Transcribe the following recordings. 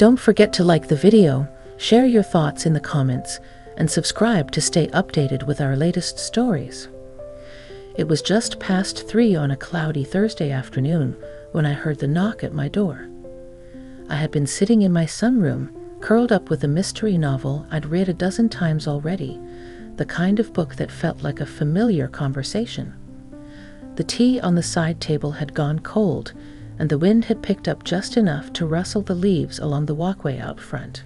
Don't forget to like the video, share your thoughts in the comments, and subscribe to stay updated with our latest stories. It was just past 3 on a cloudy Thursday afternoon when I heard the knock at my door. I had been sitting in my sunroom, curled up with a mystery novel I'd read a dozen times already, the kind of book that felt like a familiar conversation. The tea on the side table had gone cold, and the wind had picked up just enough to rustle the leaves along the walkway out front.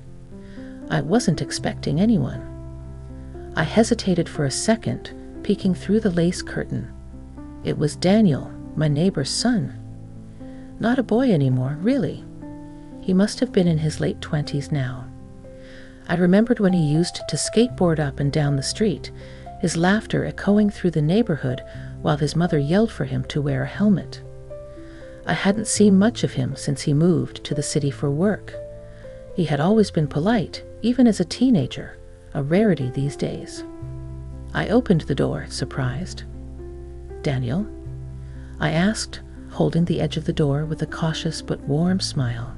I wasn't expecting anyone. I hesitated for a second, peeking through the lace curtain. It was Daniel, my neighbor's son. Not a boy anymore, really. He must have been in his late 20s now. I remembered when he used to skateboard up and down the street, his laughter echoing through the neighborhood while his mother yelled for him to wear a helmet. I hadn't seen much of him since he moved to the city for work. He had always been polite, even as a teenager, a rarity these days. I opened the door, surprised. "Daniel?" I asked, holding the edge of the door with a cautious but warm smile.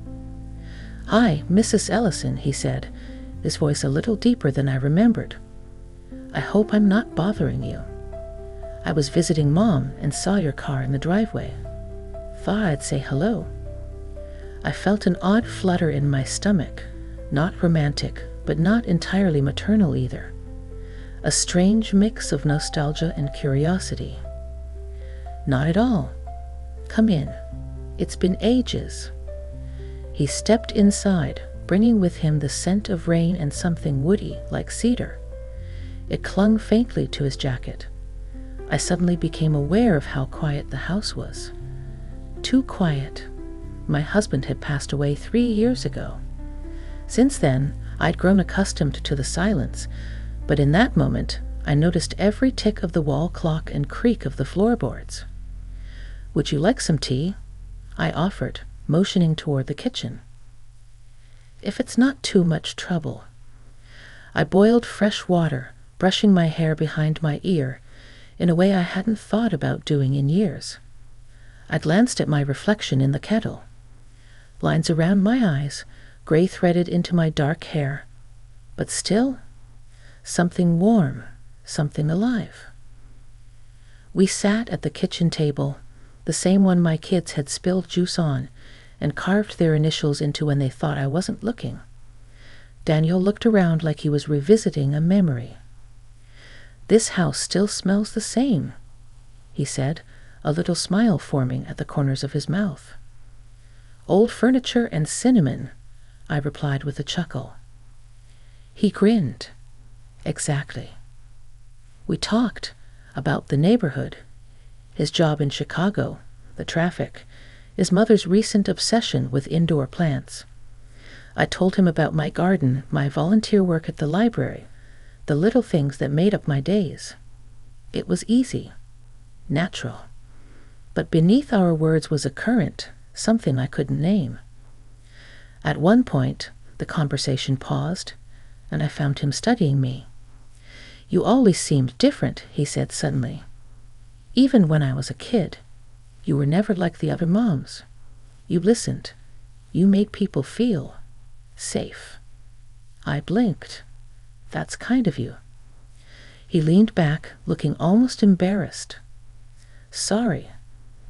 "Hi, Mrs. Ellison," he said, his voice a little deeper than I remembered. "I hope I'm not bothering you. I was visiting Mom and saw your car in the driveway. Thought I'd say hello." I felt an odd flutter in my stomach, not romantic, but not entirely maternal either. A strange mix of nostalgia and curiosity. "Not at all. Come in. It's been ages." He stepped inside, bringing with him the scent of rain and something woody, like cedar. It clung faintly to his jacket. I suddenly became aware of how quiet the house was. Too quiet. My husband had passed away 3 years ago. Since then, I'd grown accustomed to the silence, but in that moment, I noticed every tick of the wall clock and creak of the floorboards. "Would you like some tea?" I offered, motioning toward the kitchen. "If it's not too much trouble." I boiled fresh water, brushing my hair behind my ear, in a way I hadn't thought about doing in years. I glanced at my reflection in the kettle. Lines around my eyes, gray threaded into my dark hair, but still, something warm, something alive. We sat at the kitchen table, the same one my kids had spilled juice on, and carved their initials into when they thought I wasn't looking. Daniel looked around like he was revisiting a memory. "This house still smells the same," he said, a little smile forming at the corners of his mouth. "Old furniture and cinnamon," I replied with a chuckle. He grinned. "Exactly." We talked about the neighborhood, his job in Chicago, the traffic, his mother's recent obsession with indoor plants. I told him about my garden, my volunteer work at the library, the little things that made up my days. It was easy, natural. But beneath our words was a current, something I couldn't name. At one point, the conversation paused, and I found him studying me. "You always seemed different," he said suddenly. "Even when I was a kid. You were never like the other moms. You listened. You made people feel safe." I blinked. "That's kind of you." He leaned back, looking almost embarrassed. "Sorry,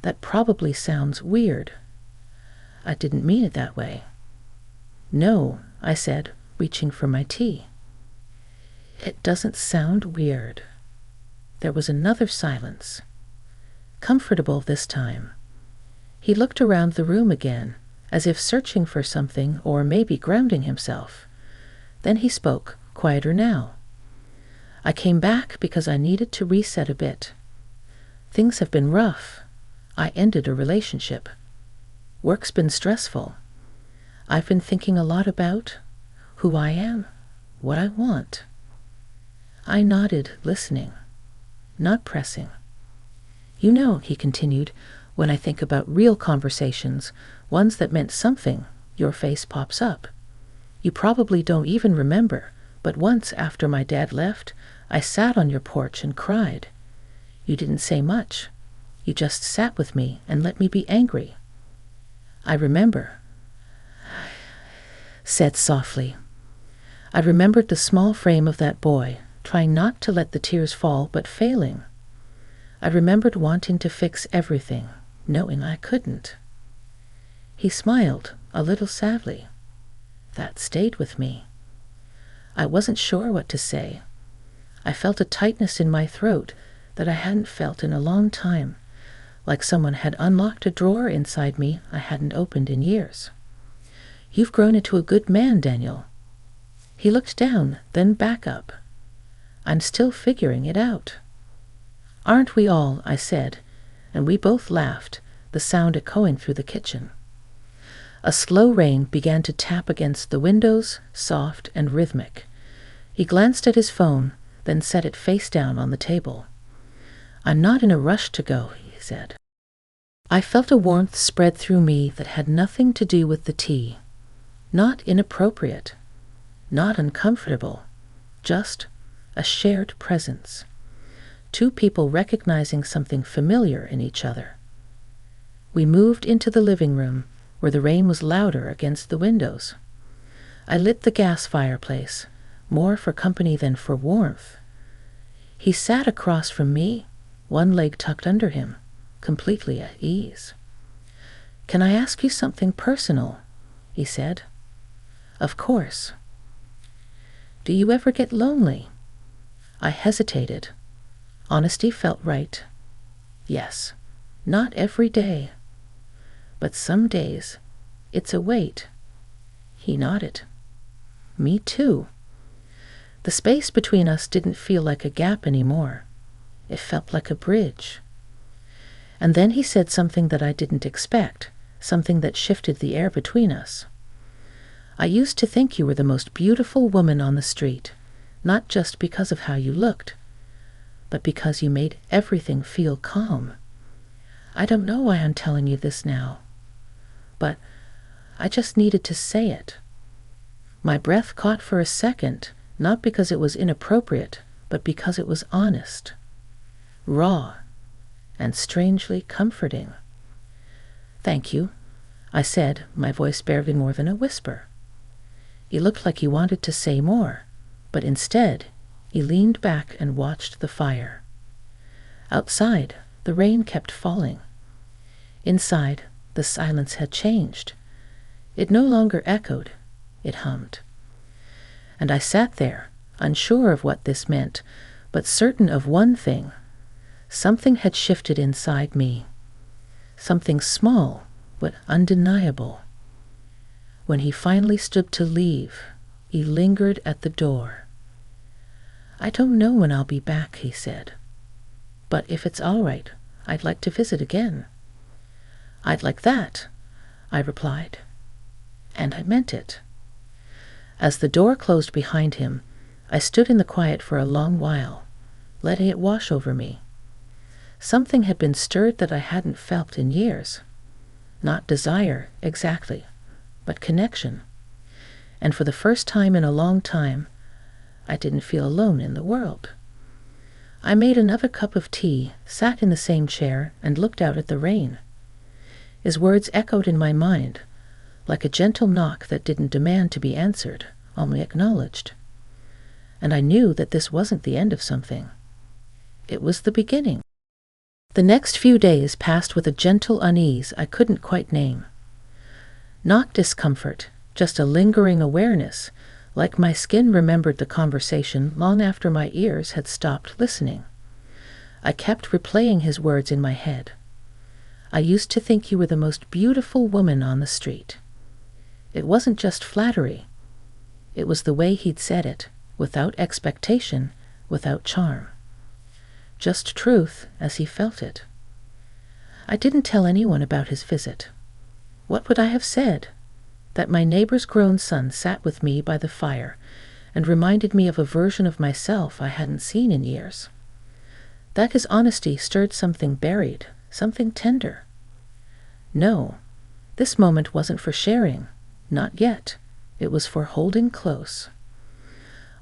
that probably sounds weird." "I didn't mean it that way." "No," I said, reaching for my tea. "It doesn't sound weird." There was another silence. Comfortable this time. He looked around the room again, as if searching for something or maybe grounding himself. Then he spoke, quieter now. "I came back because I needed to reset a bit. Things have been rough. I ended a relationship. Work's been stressful. I've been thinking a lot about who I am, what I want." I nodded, listening, not pressing. "You know," he continued, "when I think about real conversations, ones that meant something, your face pops up. You probably don't even remember, but once after my dad left, I sat on your porch and cried. You didn't say much. You just sat with me and let me be angry. I remember. said softly. I remembered the small frame of that boy, trying not to let the tears fall, but failing. I remembered wanting to fix everything, knowing I couldn't. He smiled, a little sadly. That stayed with me. I wasn't sure what to say. I felt a tightness in my throat that I hadn't felt in a long time, like someone had unlocked a drawer inside me I hadn't opened in years. You've grown into a good man, Daniel. He looked down, then back up. I'm still figuring it out. Aren't we all? I said, and we both laughed, the sound echoing through the kitchen. A slow rain began to tap against the windows, soft and rhythmic. He glanced at his phone, then set it face down on the table. I'm not in a rush to go, he said. I felt a warmth spread through me that had nothing to do with the tea. Not inappropriate, not uncomfortable, just a shared presence. Two people recognizing something familiar in each other. We moved into the living room, where the rain was louder against the windows. I lit the gas fireplace, more for company than for warmth. He sat across from me, one leg tucked under him, completely at ease. Can I ask you something personal? He said. Of course. Do you ever get lonely? I hesitated. Honesty felt right. Yes, not every day. But some days, it's a weight. He nodded. Me too. The space between us didn't feel like a gap anymore. It felt like a bridge. And then he said something that I didn't expect, something that shifted the air between us. I used to think you were the most beautiful woman on the street, not just because of how you looked, but because you made everything feel calm. I don't know why I'm telling you this now, but I just needed to say it. My breath caught for a second, not because it was inappropriate, but because it was honest, raw, and strangely comforting. Thank you, I said, my voice barely more than a whisper. He looked like he wanted to say more, but instead, he leaned back and watched the fire. Outside, the rain kept falling. Inside, the silence had changed. It no longer echoed, it hummed. And I sat there, unsure of what this meant, but certain of one thing. Something had shifted inside me. Something small, but undeniable. When he finally stood to leave, he lingered at the door. I don't know when I'll be back, he said. But if it's all right, I'd like to visit again. I'd like that, I replied. And I meant it. As the door closed behind him, I stood in the quiet for a long while, letting it wash over me. Something had been stirred that I hadn't felt in years. Not desire, exactly, but connection. And for the first time in a long time, I didn't feel alone in the world. I made another cup of tea, sat in the same chair, and looked out at the rain. His words echoed in my mind, like a gentle knock that didn't demand to be answered, only acknowledged. And I knew that this wasn't the end of something. It was the beginning. The next few days passed with a gentle unease I couldn't quite name. Not discomfort, just a lingering awareness, like my skin remembered the conversation long after my ears had stopped listening. I kept replaying his words in my head. I used to think you were the most beautiful woman on the street. It wasn't just flattery. It was the way he'd said it, without expectation, without charm. Just truth as he felt it. I didn't tell anyone about his visit. What would I have said? That my neighbor's grown son sat with me by the fire and reminded me of a version of myself I hadn't seen in years. That his honesty stirred something buried, something tender. No, this moment wasn't for sharing, not yet. It was for holding close.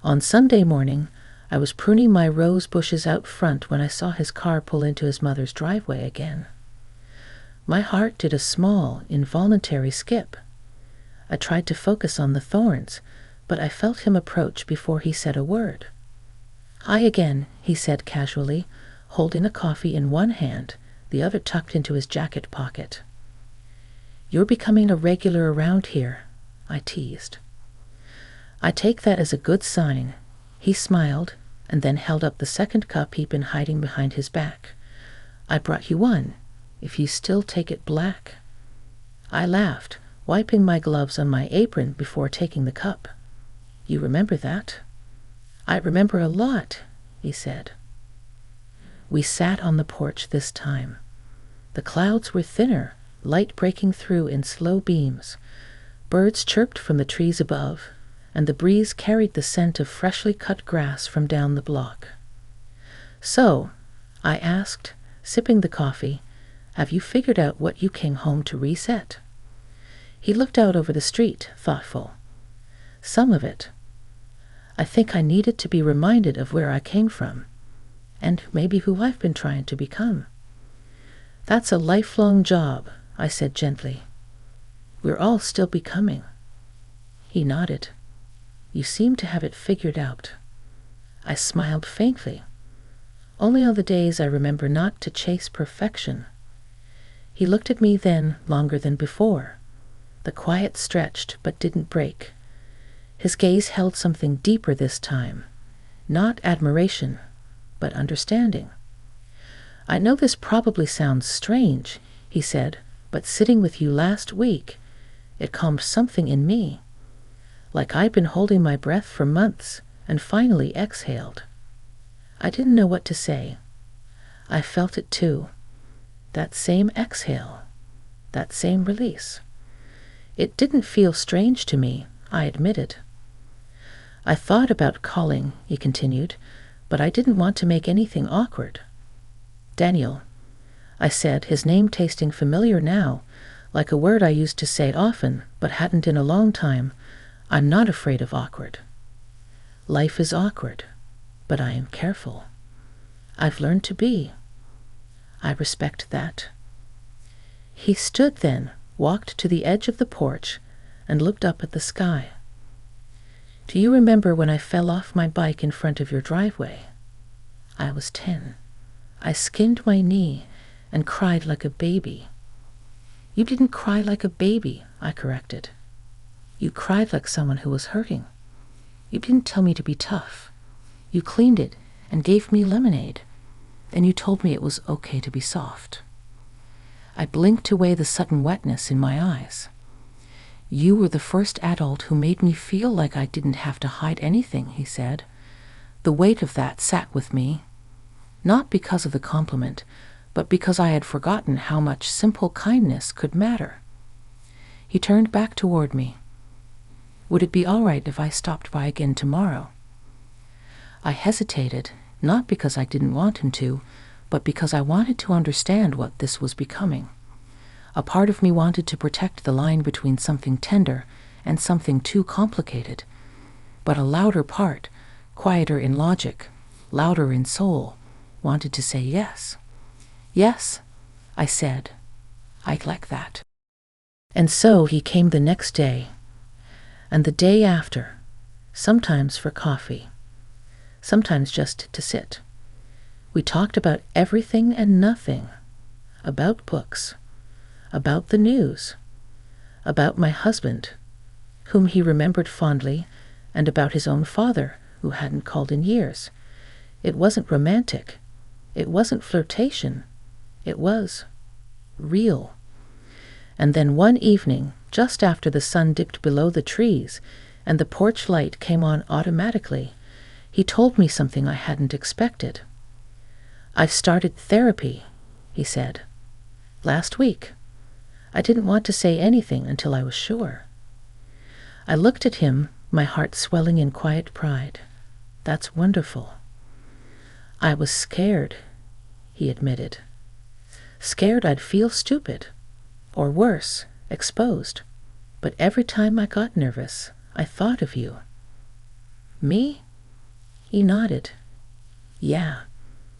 On Sunday morning, I was pruning my rose bushes out front when I saw his car pull into his mother's driveway again. My heart did a small, involuntary skip. I tried to focus on the thorns, but I felt him approach before he said a word. "Hi again," he said casually, holding a coffee in one hand, the other tucked into his jacket pocket. "You're becoming a regular around here," I teased. "I take that as a good sign." He smiled, and then held up the second cup he'd been hiding behind his back. "I brought you one, if you still take it black." I laughed, wiping my gloves on my apron before taking the cup. "You remember that?" "I remember a lot," he said. We sat on the porch this time. The clouds were thinner, light breaking through in slow beams. Birds chirped from the trees above, and the breeze carried the scent of freshly cut grass from down the block. "So," I asked, sipping the coffee, "have you figured out what you came home to reset?" He looked out over the street, thoughtful. "Some of it. I think I needed to be reminded of where I came from, and maybe who I've been trying to become." "That's a lifelong job," I said gently. "We're all still becoming." He nodded. "You seem to have it figured out." I smiled faintly. "Only on the days I remember not to chase perfection." He looked at me then longer than before. The quiet stretched but didn't break. His gaze held something deeper this time. Not admiration, but understanding. "I know this probably sounds strange," he said, "but sitting with you last week, it calmed something in me. Like I'd been holding my breath for months and finally exhaled." I didn't know what to say. I felt it too. That same exhale. That same release. It didn't feel strange to me, I admitted. "I thought about calling," he continued, "but I didn't want to make anything awkward." "Daniel," I said, his name tasting familiar now, like a word I used to say often, but hadn't in a long time. "I'm not afraid of awkward. Life is awkward, but I am careful. I've learned to be. I respect that." He stood then, walked to the edge of the porch, and looked up at the sky. "Do you remember when I fell off my bike in front of your driveway? I was 10. I skinned my knee and cried like a baby." "You didn't cry like a baby," I corrected. "You cried like someone who was hurting. You didn't tell me to be tough. You cleaned it and gave me lemonade. Then you told me it was okay to be soft." I blinked away the sudden wetness in my eyes. "You were the first adult who made me feel like I didn't have to hide anything," he said. The weight of that sat with me, not because of the compliment, but because I had forgotten how much simple kindness could matter. He turned back toward me. "Would it be all right if I stopped by again tomorrow?" I hesitated, not because I didn't want him to, but because I wanted to understand what this was becoming. A part of me wanted to protect the line between something tender and something too complicated. But a louder part, quieter in logic, louder in soul, wanted to say yes. "Yes," I said. "I'd like that." And so he came the next day, and the day after, sometimes for coffee, sometimes just to sit. We talked about everything and nothing, about books, about the news, about my husband, whom he remembered fondly, and about his own father, who hadn't called in years. It wasn't romantic. It wasn't flirtation. It was real. And then one evening, just after the sun dipped below the trees and the porch light came on automatically, he told me something I hadn't expected. "I've started therapy," he said. "Last week." I didn't want to say anything until I was sure. I looked at him, my heart swelling in quiet pride. "That's wonderful." "I was scared," he admitted. "Scared I'd feel stupid, or worse, exposed. But every time I got nervous, I thought of you." "Me?" He nodded. "Yeah,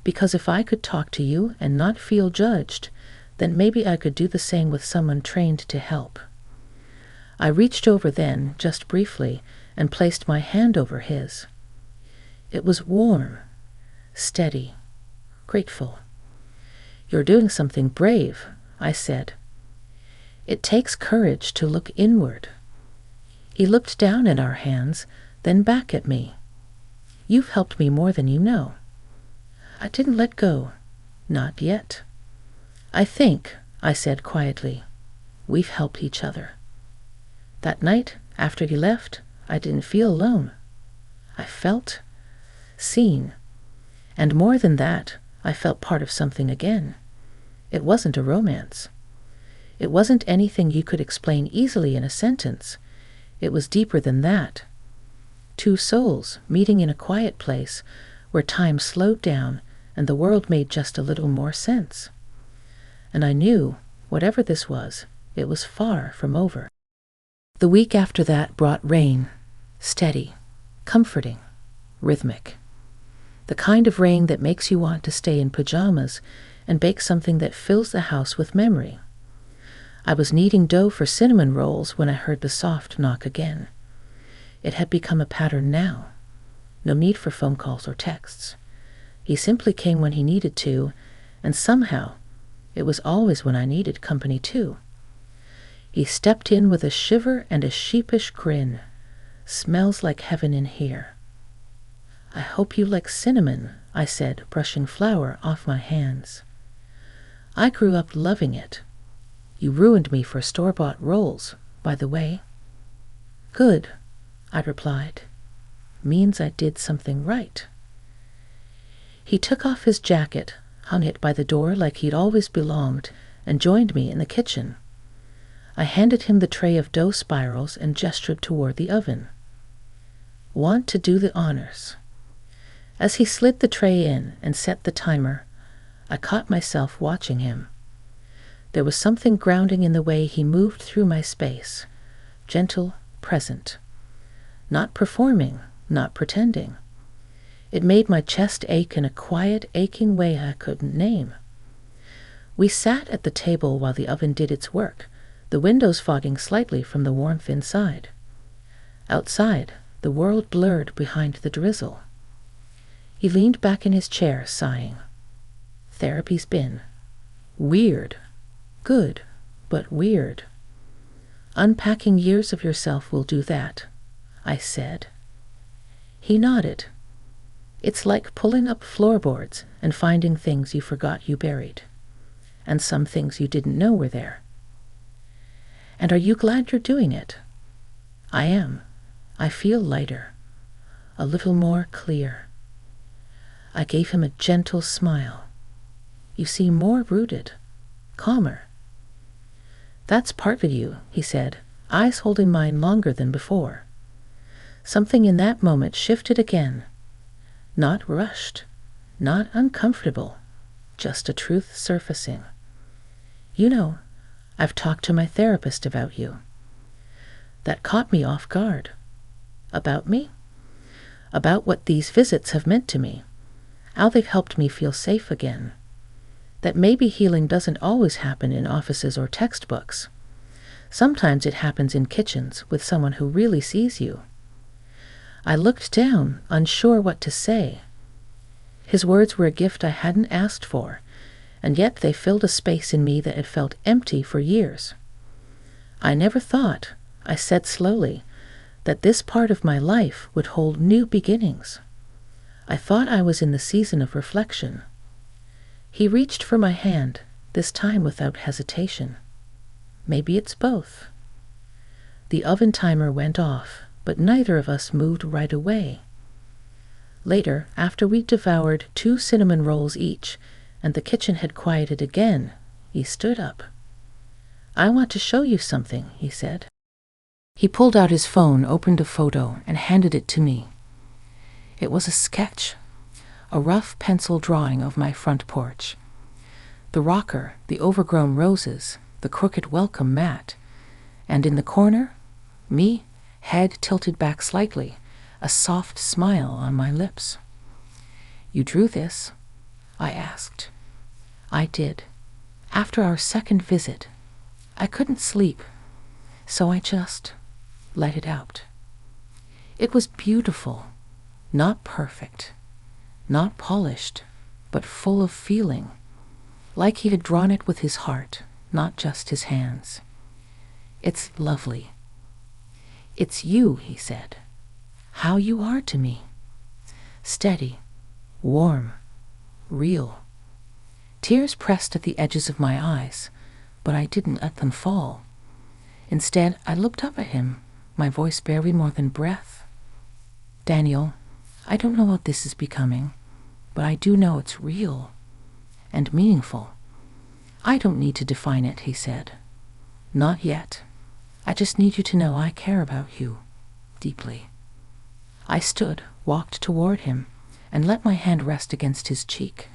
because if I could talk to you and not feel judged, then maybe I could do the same with someone trained to help." I reached over then, just briefly, and placed my hand over his. It was warm, steady, grateful. "You're doing something brave," I said. "It takes courage to look inward." He looked down at our hands, then back at me. "You've helped me more than you know." I didn't let go. Not yet. "I think," I said quietly, "we've helped each other." That night, after he left, I didn't feel alone. I felt seen. And more than that, I felt part of something again. It wasn't a romance. It wasn't anything you could explain easily in a sentence. It was deeper than that. Two souls meeting in a quiet place where time slowed down and the world made just a little more sense. And I knew, whatever this was, it was far from over. The week after that brought rain, steady, comforting, rhythmic. The kind of rain that makes you want to stay in pajamas and bake something that fills the house with memory. I was kneading dough for cinnamon rolls when I heard the soft knock again. It had become a pattern now. No need for phone calls or texts. He simply came when he needed to, and somehow it was always when I needed company too. He stepped in with a shiver and a sheepish grin. "Smells like heaven in here." "I hope you like cinnamon," I said, brushing flour off my hands. "I grew up loving it. You ruined me for store-bought rolls, by the way." "Good," I replied. "Means I did something right." He took off his jacket, hung it by the door like he'd always belonged, and joined me in the kitchen. I handed him the tray of dough spirals and gestured toward the oven. "Want to do the honors." As he slid the tray in and set the timer, I caught myself watching him. There was something grounding in the way he moved through my space, gentle, present. Not performing, not pretending. It made my chest ache in a quiet, aching way I couldn't name. We sat at the table while the oven did its work, the windows fogging slightly from the warmth inside. Outside, the world blurred behind the drizzle. He leaned back in his chair, sighing. "Therapy's been weird. Good, but weird." "Unpacking years of yourself will do that," I said. He nodded. "It's like pulling up floorboards and finding things you forgot you buried, and some things you didn't know were there." "And are you glad you're doing it?" "I am. I feel lighter, a little more clear." I gave him a gentle smile. "You seem more rooted, calmer." "That's part of you," he said, eyes holding mine longer than before. Something in that moment shifted again. Not rushed, not uncomfortable, just a truth surfacing. "You know, I've talked to my therapist about you." That caught me off guard. About me? About what these visits have meant to me. How they've helped me feel safe again. That maybe healing doesn't always happen in offices or textbooks. Sometimes it happens in kitchens with someone who really sees you. I looked down, unsure what to say. His words were a gift I hadn't asked for, and yet they filled a space in me that had felt empty for years. "I never thought," I said slowly, "that this part of my life would hold new beginnings. I thought I was in the season of reflection." He reached for my hand, this time without hesitation. "Maybe it's both." The oven timer went off, but neither of us moved right away. Later, after we'd devoured 2 cinnamon rolls each, and the kitchen had quieted again, he stood up. "I want to show you something," he said. He pulled out his phone, opened a photo, and handed it to me. It was a sketch, a rough pencil drawing of my front porch. The rocker, the overgrown roses, the crooked welcome mat, and in the corner, me, head tilted back slightly, a soft smile on my lips. "You drew this?" I asked. "I did. After our second visit. I couldn't sleep, so I just let it out. It was beautiful, not perfect, not polished, but full of feeling, like he had drawn it with his heart, not just his hands. It's lovely. It's you, he said. How you are to me. Steady, warm, real. Tears pressed at the edges of my eyes, but I didn't let them fall. Instead, I looked up at him, my voice barely more than breath. Daniel, I don't know what this is becoming, but I do know it's real and meaningful. I don't need to define it, he said. Not yet. I just need you to know I care about you deeply. I stood, walked toward him, and let my hand rest against his cheek.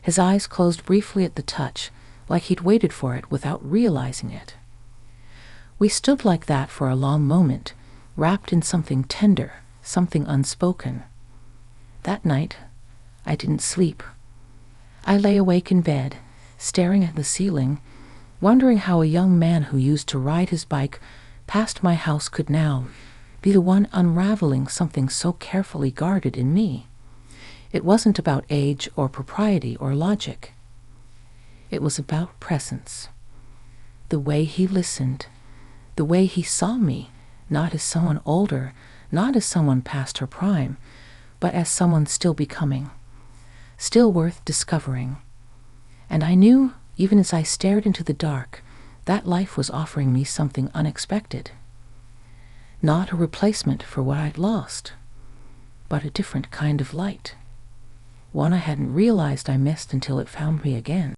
His eyes closed briefly at the touch, like he'd waited for it without realizing it. We stood like that for a long moment, wrapped in something tender, something unspoken. That night, I didn't sleep. I lay awake in bed, staring at the ceiling, wondering how a young man who used to ride his bike past my house could now be the one unraveling something so carefully guarded in me. It wasn't about age or propriety or logic. It was about presence. The way he listened, the way he saw me, not as someone older, not as someone past her prime, but as someone still becoming, still worth discovering. And I knew, even as I stared into the dark, that life was offering me something unexpected. Not a replacement for what I'd lost, but a different kind of light. One I hadn't realized I missed until it found me again.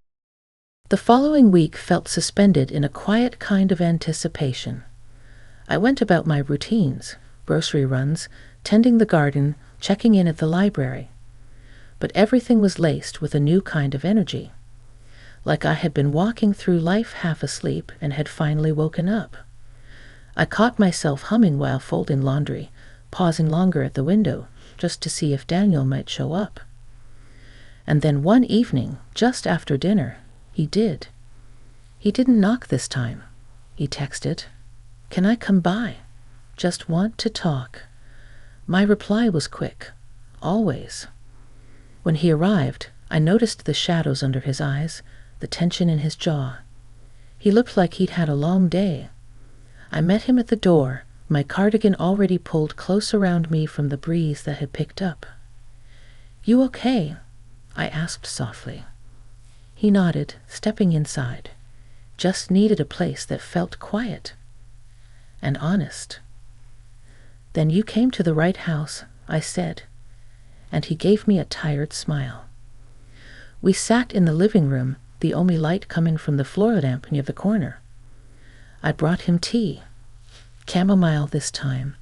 The following week felt suspended in a quiet kind of anticipation. I went about my routines, grocery runs, tending the garden, checking in at the library. But everything was laced with a new kind of energy, like I had been walking through life half asleep and had finally woken up. I caught myself humming while folding laundry, pausing longer at the window just to see if Daniel might show up. And then one evening, just after dinner, he did. He didn't knock this time. He texted, "Can I come by? Just want to talk." My reply was quick, always. When he arrived, I noticed the shadows under his eyes, the tension in his jaw. He looked like he'd had a long day. I met him at the door, my cardigan already pulled close around me from the breeze that had picked up. "You okay?" I asked softly. He nodded, stepping inside. Just needed a place that felt quiet and honest. "Then you came to the right house," I said, and he gave me a tired smile. We sat in the living room, the only light coming from the floor lamp near the corner. I brought him tea, chamomile this time,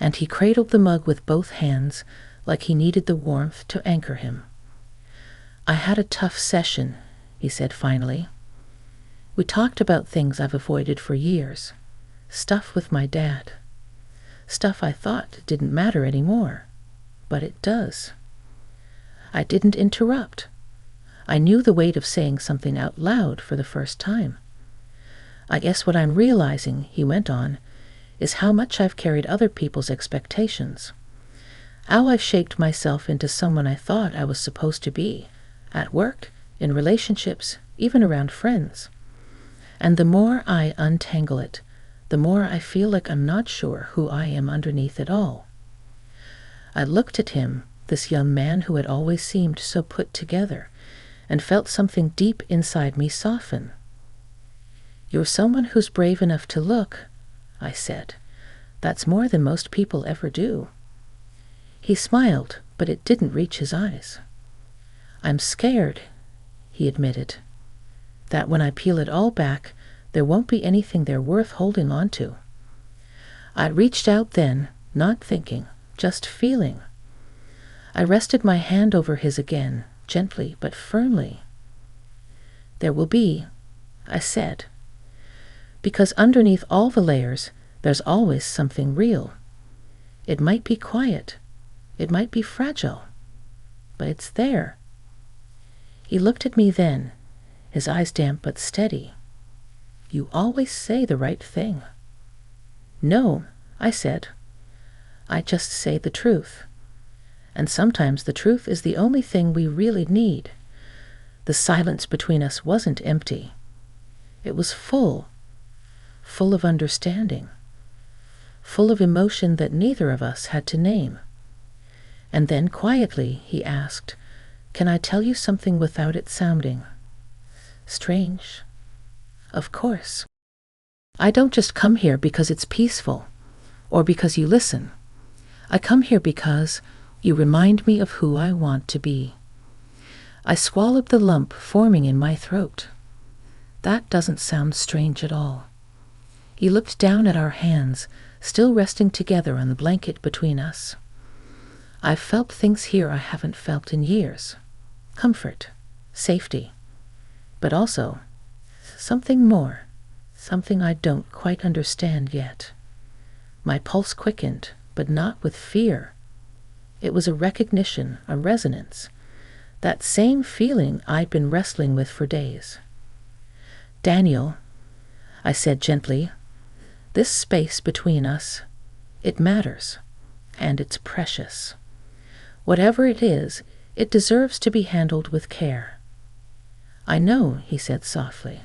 and he cradled the mug with both hands like he needed the warmth to anchor him. "I had a tough session," he said finally. "We talked about things I've avoided for years. Stuff with my dad. Stuff I thought didn't matter anymore, but it does." I didn't interrupt. I knew the weight of saying something out loud for the first time. "I guess what I'm realizing," he went on, "is how much I've carried other people's expectations. How I've shaped myself into someone I thought I was supposed to be, at work, in relationships, even around friends. And the more I untangle it, the more I feel like I'm not sure who I am underneath it all." I looked at him, this young man who had always seemed so put together, and felt something deep inside me soften. "You're someone who's brave enough to look," I said. "That's more than most people ever do." He smiled, but it didn't reach his eyes. "I'm scared," he admitted, "that when I peel it all back, there won't be anything there worth holding on to." I reached out then, not thinking, just feeling. I rested my hand over his again, gently but firmly. "There will be," I said, "because underneath all the layers, there's always something real. It might be quiet, it might be fragile, but it's there." He looked at me then, his eyes damp but steady. "You always say the right thing." "No," I said. "I just say the truth. And sometimes the truth is the only thing we really need." The silence between us wasn't empty. It was full of understanding, full of emotion that neither of us had to name. And then quietly he asked, "Can I tell you something without it sounding strange?" "Of course. I don't just come here because it's peaceful or because you listen. I come here because you remind me of who I want to be." I swallowed the lump forming in my throat. That doesn't sound strange at all. He looked down at our hands, still resting together on the blanket between us. "I've felt things here I haven't felt in years. Comfort, safety, but also something more, something I don't quite understand yet." My pulse quickened, but not with fear. It was a recognition, a resonance, that same feeling I'd been wrestling with for days. "Daniel," I said gently, "this space between us, it matters, and it's precious. Whatever it is, it deserves to be handled with care." "I know," he said softly.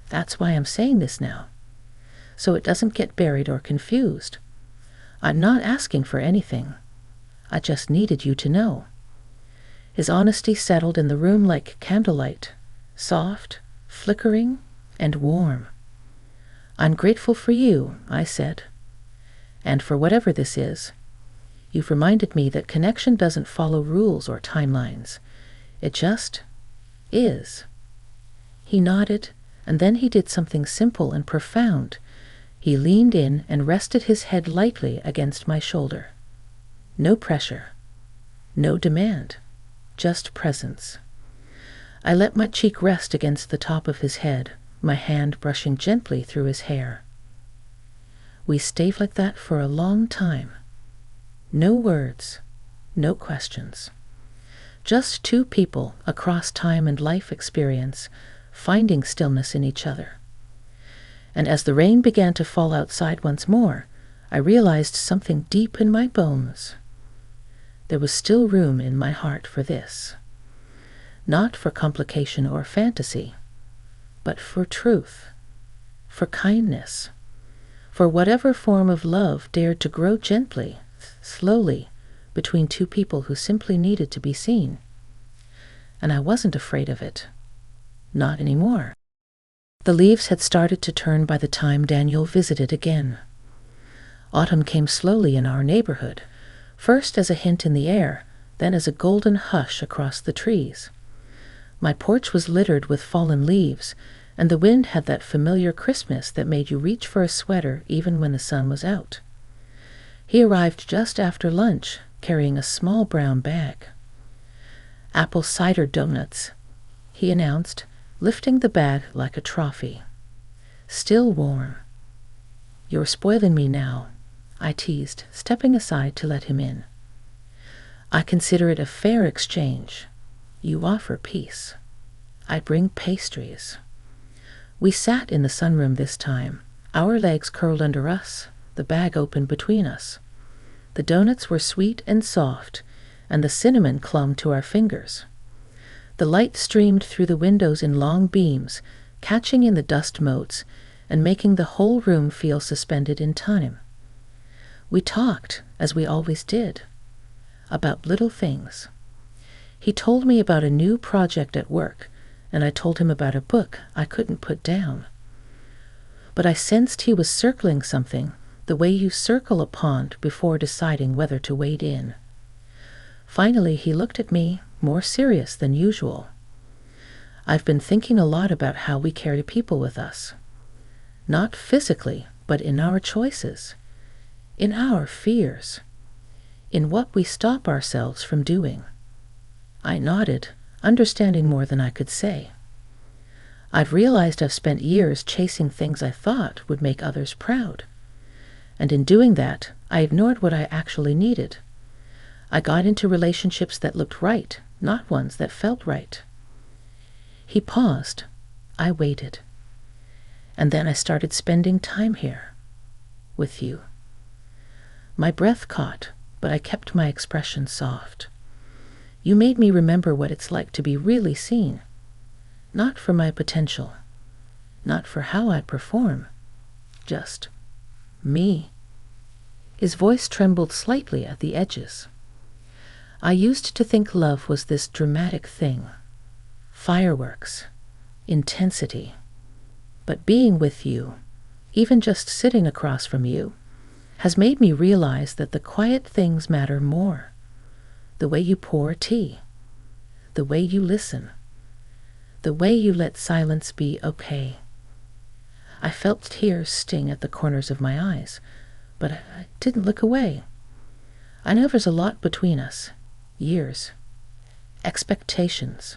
"That's why I'm saying this now, so it doesn't get buried or confused. I'm not asking for anything. I just needed you to know." His honesty settled in the room like candlelight, soft, flickering, and warm. "I'm grateful for you," I said, "and for whatever this is. You've reminded me that connection doesn't follow rules or timelines. It just is." He nodded, and then he did something simple and profound. He leaned in and rested his head lightly against my shoulder. No pressure, no demand, just presence. I let my cheek rest against the top of his head, my hand brushing gently through his hair. We stayed like that for a long time. No words, no questions. Just two people across time and life experience, finding stillness in each other. And as the rain began to fall outside once more, I realized something deep in my bones. There was still room in my heart for this. Not for complication or fantasy, but for truth, for kindness, for whatever form of love dared to grow gently, slowly, between two people who simply needed to be seen. And I wasn't afraid of it. Not anymore. The leaves had started to turn by the time Daniel visited again. Autumn came slowly in our neighborhood, first as a hint in the air, then as a golden hush across the trees. My porch was littered with fallen leaves, and the wind had that familiar crispness that made you reach for a sweater even when the sun was out. He arrived just after lunch, carrying a small brown bag. "Apple cider donuts," he announced, lifting the bag like a trophy. "Still warm." "You're spoiling me now," I teased, stepping aside to let him in. "I consider it a fair exchange. You offer peace. I bring pastries." We sat in the sunroom this time, our legs curled under us, the bag open between us. The donuts were sweet and soft, and the cinnamon clung to our fingers. The light streamed through the windows in long beams, catching in the dust motes and making the whole room feel suspended in time. We talked, as we always did, about little things. He told me about a new project at work, and I told him about a book I couldn't put down. But I sensed he was circling something, the way you circle a pond before deciding whether to wade in. Finally, he looked at me, more serious than usual. "I've been thinking a lot about how we carry people with us. Not physically, but in our choices, in our fears, in what we stop ourselves from doing." I nodded, understanding more than I could say. I've realized I've spent years chasing things I thought would make others proud. And in doing that, I ignored what I actually needed. I got into relationships that looked right, not ones that felt right. He paused. I waited. And then I started spending time here. with you. My breath caught, but I kept my expression soft. You made me remember what it's like to be really seen, not for my potential, not for how I perform, just me. His voice trembled slightly at the edges. I used to think love was this dramatic thing, fireworks, intensity. But being with you, even just sitting across from you, has made me realize that the quiet things matter more. The way you pour tea, the way you listen, the way you let silence be okay. I felt tears sting at the corners of my eyes, but I didn't look away. I know there's a lot between us, years, expectations,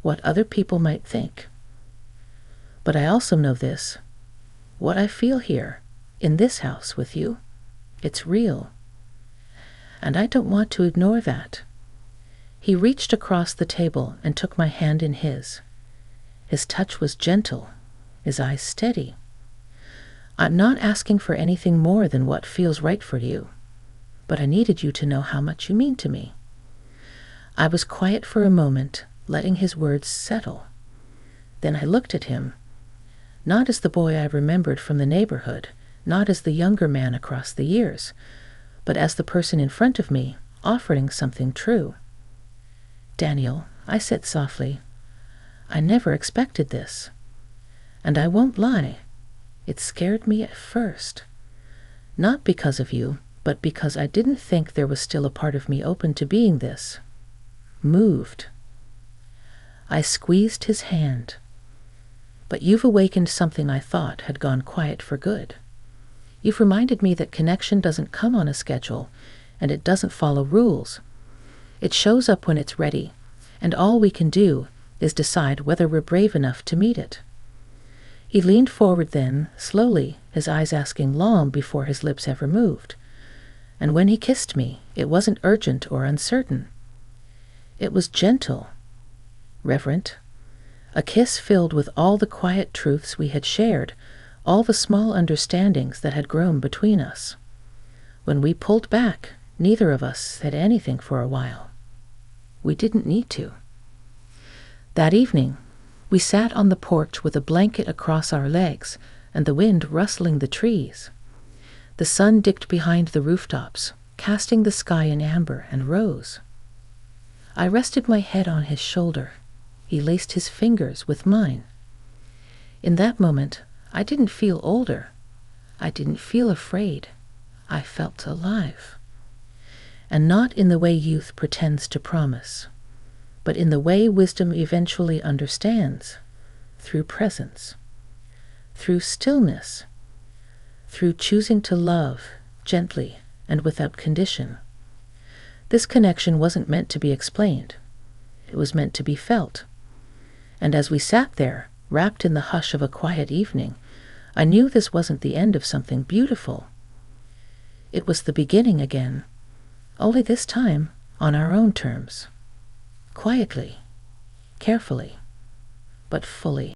what other people might think. But I also know this, what I feel here, in this house with you, it's real. And I don't want to ignore that. He reached across the table and took my hand in his. His touch was gentle, his eyes steady. I'm not asking for anything more than what feels right for you, but I needed you to know how much you mean to me. I was quiet for a moment, letting his words settle. Then I looked at him, not as the boy I remembered from the neighborhood, not as the younger man across the years, but as the person in front of me, offering something true. Daniel, I said softly, I never expected this. And I won't lie, it scared me at first. Not because of you, but because I didn't think there was still a part of me open to being this. Moved. I squeezed his hand. But you've awakened something I thought had gone quiet for good. You've reminded me that connection doesn't come on a schedule, and it doesn't follow rules. It shows up when it's ready, and all we can do is decide whether we're brave enough to meet it. He leaned forward then, slowly, his eyes asking long before his lips ever moved. And when he kissed me, it wasn't urgent or uncertain. It was gentle, reverent, a kiss filled with all the quiet truths we had shared, all the small understandings that had grown between us. When we pulled back, neither of us said anything for a while. We didn't need to. That evening, we sat on the porch with a blanket across our legs and the wind rustling the trees. The sun dipped behind the rooftops, casting the sky in amber and rose. I rested my head on his shoulder. He laced his fingers with mine. In that moment, I didn't feel older. I didn't feel afraid. I felt alive. And not in the way youth pretends to promise, but in the way wisdom eventually understands, through presence, through stillness, through choosing to love gently and without condition. This connection wasn't meant to be explained. It was meant to be felt. And as we sat there, wrapped in the hush of a quiet evening, I knew this wasn't the end of something beautiful. It was the beginning again, only this time on our own terms. Quietly, carefully, but fully.